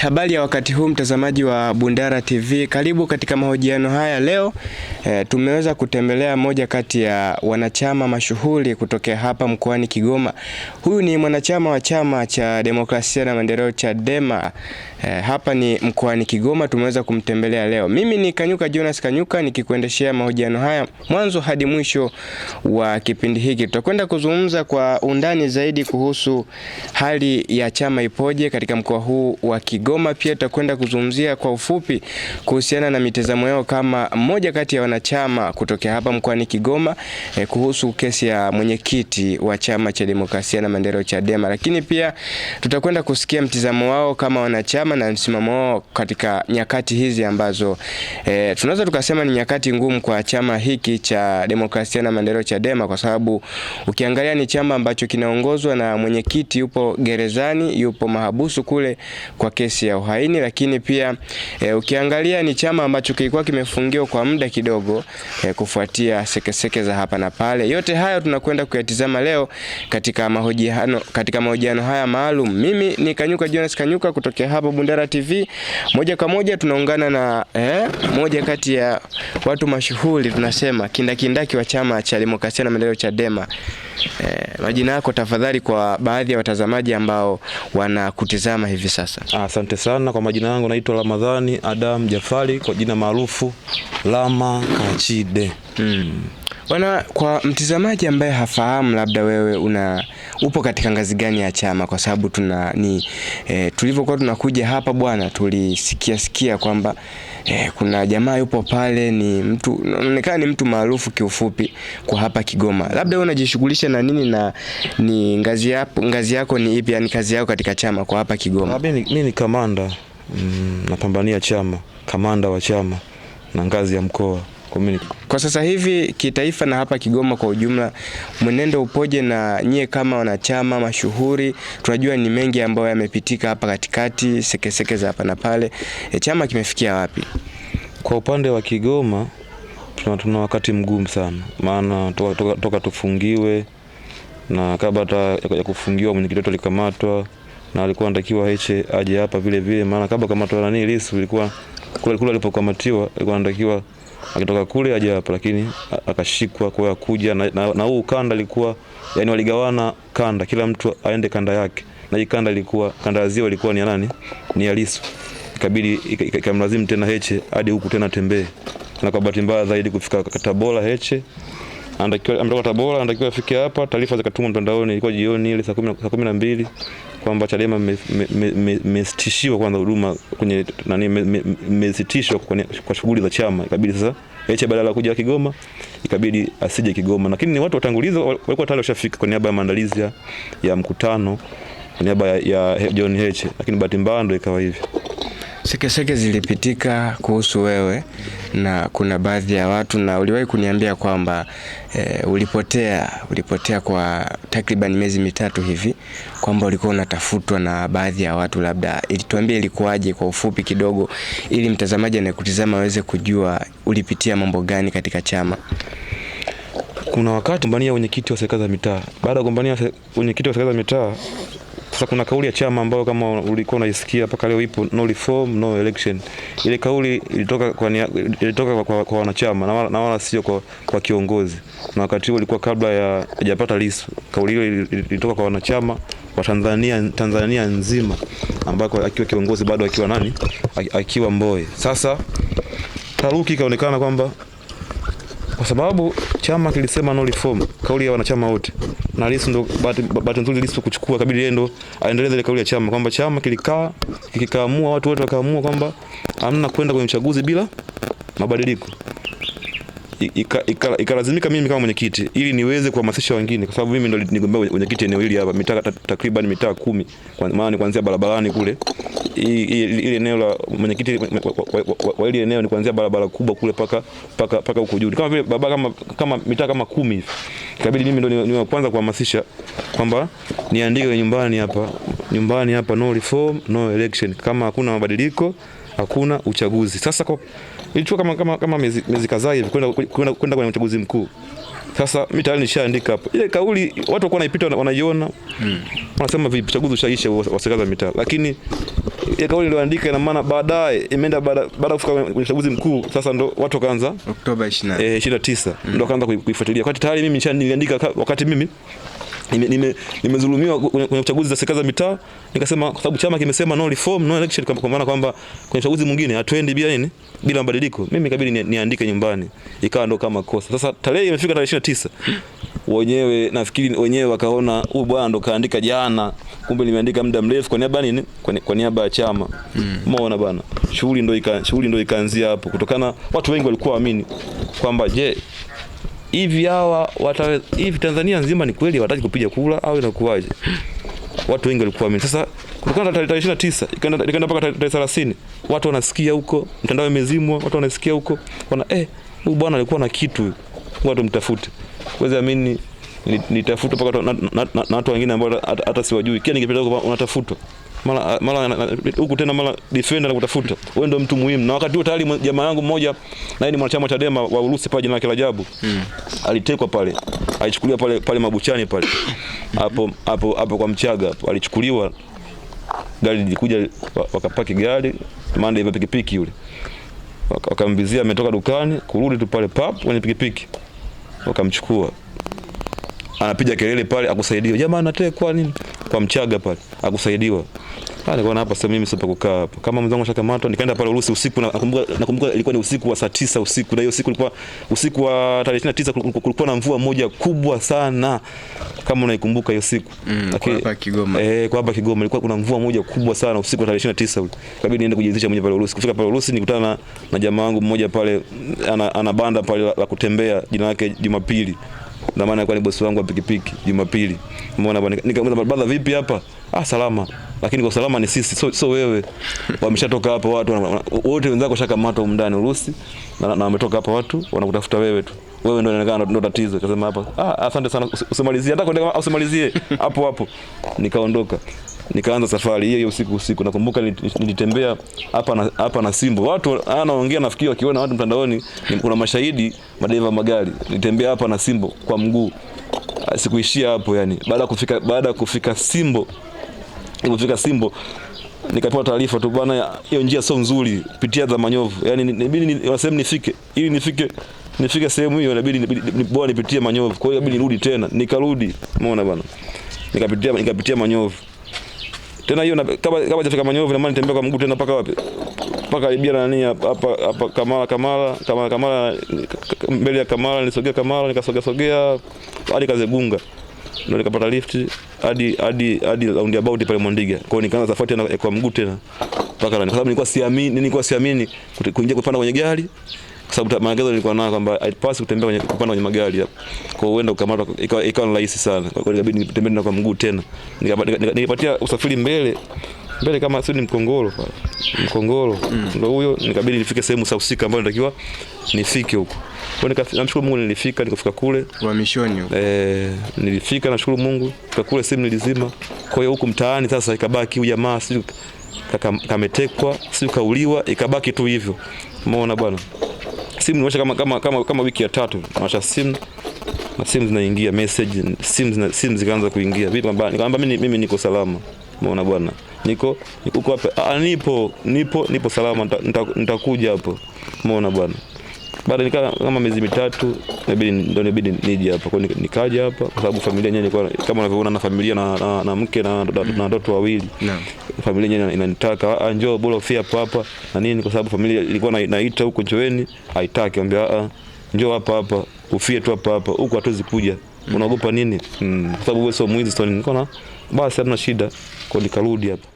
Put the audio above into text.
Habari ya wakati huu mtazamaji wa Bundara TV, karibu katika mahojiano haya leo. Tumeweza kutembelea moja kati ya wanachama mashuhuri kutokea hapa mkoani Kigoma. Huyu ni mwanachama wa Chama cha Demokrasia na Maendeleo Chadema. Hapa ni mkoani Kigoma, tumeweza kumtembelea leo. Mimi ni Kanyuka Jonas Kanyuka nikikuendeshea mahojiano haya mwanzo hadi mwisho wa kipindi hiki. Tutakwenda kuzungumza kwa undani zaidi kuhusu hali ya chama ipoje katika mkoa huu wa Kigoma. Pia tutakwenda kuzungumzia kwa ufupi kuhusiana na mitazamo yao kama mmoja kati ya wanachama kutokea hapa mkoani Kigoma kuhusu kesi ya mwenyekiti wa Chama cha Demokrasia na Maendeleo Chadema. Lakini pia tutakwenda kusikia mtazamo wao kama wanachama na msimamo wao katika nyakati hizi ambazo tunaweza tukasema ni nyakati ngumu kwa chama hiki cha Demokrasia na Maendeleo Chadema, kwa sababu ukiangalia ni chama ambacho kinaongozwa na mwenyekiti yupo gerezani, yupo mahabusu kule kwa kesi ya uhaini. Lakini pia ukiangalia ni chama ambacho kilikuwa kimefungiwa kwa muda kidogo kufuatia sekeseke za hapa na pale. Yote hayo tunakwenda kuyatizama leo katika mahojiano haya maalum. Mimi ni Kanyuka Jonas Kanyuka kutokea hapa Bundara TV. Moja kwa moja tunaungana na moja kati ya watu mashuhuri, tunasema kindakindaki wa Chama cha Demokrasia na Maendeleo Chadema. Majina yako tafadhali kwa baadhi ya watazamaji ambao wanakutizama hivi sasa. Asante sana. Kwa majina yangu naitwa Ramadhani Adam Jafari, kwa jina maarufu Lama Kachide. Bwana, kwa mtazamaji ambaye hafahamu, labda wewe upo katika ngazi gani ya chama? Kwa sababu tulivyokuwa tunakuja hapa bwana, tulisikia kwamba kuna jamaa yupo pale, ni mtu unaonekana ni mtu maarufu kiufupi kwa hapa Kigoma. Labda wewe unajishughulisha na nini na ni ngazi yako ni ipi, yani kazi yako katika chama kwa hapa Kigoma? Mimi ni kamanda, napambania chama, kamanda wa chama na ngazi ya mkoa. Kwa sasa hivi kitaifa na hapa Kigoma kwa ujumla, mwenendo upoje? Na nyie kama wanachama mashuhuri, tunajua ni mengi ambayo yamepitika hapa katikati, sekeseke za hapa na pale. Chama kimefikia wapi? Kwa upande wa Kigoma tuna wakati mgumu sana, maana toka tufungiwe, na kabla hata ya kufungiwa mwenyekiti wetu alikamatwa na alikuwa anatakiwa aje hapa vile vile, maana kabla kamatwa Lissu ilikuwa kule alipokamatiwa alikuwa anatakiwa akitoka kule aje hapa, lakini akashikwa kwa kuja na huu kanda ilikuwa, yani waligawana kanda, kila mtu aende kanda yake, na hii kanda ilikuwa kanda ya ziwa ilikuwa ni ya nani? Ni ya Lissu. Ikabidi ikamlazimu tena hadi huku tena tembee, na kwa bahati mbaya zaidi kufika Tabora ametoka Tabora anatakiwa afike hapa. Taarifa zikatumwa mtandaoni, ilikuwa jioni ile saa 12 kwamba Chadema mmesitishiwa kwanza huduma kwenye mmesitishwa kwa shughuli za chama. Ikabidi sasa badala ya kuja Kigoma ikabidi asije Kigoma, lakini ni watu watangulizi walikuwa tayari washafika kwa niaba ya maandalizi ya mkutano kwa niaba ya John Heche, lakini bahati mbaya ndio ikawa hivi. Sekeseke zilipitika kuhusu wewe, na kuna baadhi ya watu, na uliwahi kuniambia kwamba ulipotea kwa takriban miezi mitatu hivi, kwamba ulikuwa unatafutwa na baadhi ya watu. Labda ilituambia ilikuwaje kwa ufupi kidogo, ili mtazamaji anayekutizama aweze kujua ulipitia mambo gani katika chama. Kuna wakati gombania mwenyekiti wa serikali za mitaa. Baada ya gombania mwenyekiti wa serikali za mitaa, sasa kuna kauli ya chama ambayo kama ulikuwa unaisikia mpaka leo ipo, no reform no election. Ile kauli ilitoka kwa wanachama na wala sio kwa kiongozi. Na wakati huo ilikuwa kabla ya hajapata Lissu. Kauli hiyo ilitoka kwa wanachama wa Tanzania nzima, ambako akiwa kiongozi bado akiwa Mbowe. Sasa taruki ikaonekana kwamba kwa sababu chama kilisema no reform, kauli ya wanachama wote, na Lissu ndo bahati nzuri Lissu kuchukua, kabidi yeye ndo aendeleze ile kauli ya chama, kwamba chama kikaamua, watu wote wakaamua kwamba hamna kwenda kwenye uchaguzi bila mabadiliko. Ikalazimika mimi kama mwenyekiti ili niweze kuhamasisha wengine, kwa sababu mimi ndo nigombea mwenyekiti eneo hili hapa, mitaa takriban mitaa 10, kwa maana kuanzia barabarani kule, ile eneo la mwenyekiti wa ile eneo ni kuanzia barabara kubwa kule paka huko juu, kama vile barabara kama mitaa kama 10 hivi. Ikabidi mimi ndo ni kwanza kuhamasisha kwamba niandike nyumbani hapa no reform no election, kama hakuna mabadiliko hakuna uchaguzi. Sasa ilichukua kama miezi kadhaa hivi kwenda kwenye uchaguzi mkuu. Sasa mimi tayari nishaandika hapo. Ile kauli watu walikuwa wanaipita wanaiona. Wanasema vipi chaguzi ushaisha wa serikali za mitaa. Lakini ile kauli niliyoandika ina maana baadaye imeenda baada kufika kwenye uchaguzi mkuu, sasa ndo watu wakaanza Oktoba 29 ndo kaanza kuifuatilia. Wakati tayari mimi niliandika wakati mimi nimezulumiwa kwenye uchaguzi za serikali za mitaa, nikasema kwa sababu chama kimesema no reform no election, kwa maana kwamba kwenye uchaguzi mwingine hatuendi bila nini, bila mabadiliko, mimi ikabidi niandike nyumbani, ikawa ndo kama kosa. Sasa tarehe imefika tarehe 29, wenyewe nafikiri wenyewe wakaona huyu bwana ndo kaandika jana, kumbe nimeandika muda mrefu kwa niaba nini, kwa niaba ya chama. Umeona bwana, shughuli ndo ikaanzia hapo, kutokana watu wengi walikuwa waamini kwamba je, hivi Tanzania nzima ni kweli wataki kupiga kura au inakuwaje? Watu wengi walikuwa waamini. Sasa kutokana na tarehe 29 ikaenda mpaka tarehe 30, watu wanasikia huko, mtandao imezimwa, watu wanasikia huko, wana huyu bwana alikuwa na kitu, watu mtafute. Kweza amini nitafuta mpaka na watu wengine ambao hata siwajui. Kia ningependa huko unatafutwa. Mara huku tena mara defender anakutafuta. Wewe ndio mtu muhimu. Na wakati huo tayari jamaa yangu mmoja na yeye ni mwanachama Chadema wa Urusi pale, jina lake Rajabu. Alitekwa pale. Alichukuliwa pale Mabuchani pale. Hapo kwa Mchaga hapo. Alichukuliwa, gari lilikuja, wakapaki gari, maana ile pikipiki yule. Wakambizia ametoka dukani, kurudi tu pale kwenye pikipiki. Wakamchukua. Anapiga kelele pale akusaidiwa. Jamaa anatekwa nini? Kwa Mchaga pale akusaidiwa. Nilikuwa hapa sasa, mimi sipa kukaa hapa. Kama mzangu ashakamatwa, nikaenda pale Urusi usiku, nakumbuka ilikuwa ni usiku wa saa 9 usiku, na hiyo siku ilikuwa usiku wa tarehe 29, kulikuwa na mvua moja kubwa sana. Kama unaikumbuka hiyo siku. Lakini hapa Kigoma. Kwa hapa Kigoma ilikuwa kuna mvua moja kubwa sana usiku wa tarehe 29 ule. Kabidi niende kujiridhisha mwenyewe pale Urusi. Kufika pale Urusi nikutana na jamaa wangu mmoja pale, ana banda pale la kutembea, jina lake Jumapili. Na maana alikuwa ni bosi wangu wa pikipiki Jumapili. Umeona bwana, nikamuuliza brother, vipi hapa? Salama. Lakini kwa salama ni sisi, so wewe. Wameshatoka hapa watu wote wenzako shakamatwa huko ndani Urusi, na wametoka hapa watu wanakutafuta wewe tu. Wewe ndio inaonekana ndio tatizo. Akasema hapa, asante sana, usimalizie hata kwenda usimalizie hapo. Nikaondoka. Nikaanza safari hiyo usiku. Nakumbuka nilitembea hapa na Simbo. Watu anaongea, nafikiri wakiona watu mtandaoni kuna mashahidi, madereva magari. Nilitembea hapa na Simbo kwa mguu. Sikuishia hapo yani. Baada ya kufika Simbo, nikapewa taarifa tu, bwana, hiyo njia sio nzuri, pitia za Manyovu. Yani inabidi waseme nifike sehemu hiyo, inabidi bwana nipitie Manyovu. Kwa hiyo inabidi nirudi tena. Nikarudi. Umeona bwana. Nikapitia Manyovu. Tena hiyo kama hajafika Manyovu, na maana nitembea kwa mguu tena mpaka wapi? Mpaka karibia nani hapa Kamala, mbele ya Kamala, nilisogea Kamala, nikasogea hadi Kazegunga. Ndio nikapata lift hadi roundabout pale Mwandiga. Kwa hiyo nikaanza safari tena kwa mguu tena mpaka kwa sababu nilikuwa siamini kuingia kupanda kwenye gari, kwa sababu maagizo nilikuwa nayo kwamba haipasi kupanda kwenye magari hapo. Kwa hiyo uenda ukamata ikawa rahisi sana. Kwa hiyo ikabidi nitembee na kwa mguu tena. Nikapatia usafiri mbele kama sio ni Mkongoro ndio huyo. Nikabidi nifike sehemu husika ambayo natakiwa nifike huko. Kwa hiyo namshukuru Mungu, nikafika kule uhamishoni huko. Nilifika, nashukuru Mungu, fika kule simu nilizima. Kwa hiyo huko mtaani sasa ikabaki huyu jamaa sio kametekwa, sio kauliwa, ikabaki tu hivyo. Umeona bwana, simu niwasha kama wiki ya 3 nawasha simu, na simu zinaingia message, simu zikaanza kuingia. Vipi bwana? Nikamwambia mimi niko salama. Umeona bwana, niko hapa, nipo salama, nitakuja hapo. Umeona bwana. Baada nikaa kama miezi 3, inabidi nije hapa. Kwa nikaja hapa kwa sababu familia yenyewe ilikuwa kama unavyoona, na familia na mke na watoto wawili. Familia yenyewe inanitaka njoo bora ufie hapa na nini, kwa sababu familia ilikuwa naita huko njoeni, haitaki, anambia njoo hapa ufie tu hapa huko, hatuwezi kuja. Unaogopa nini? Kwa sababu wewe sio mwizi. Nikaona basi hamna shida, kwa nikarudi hapa.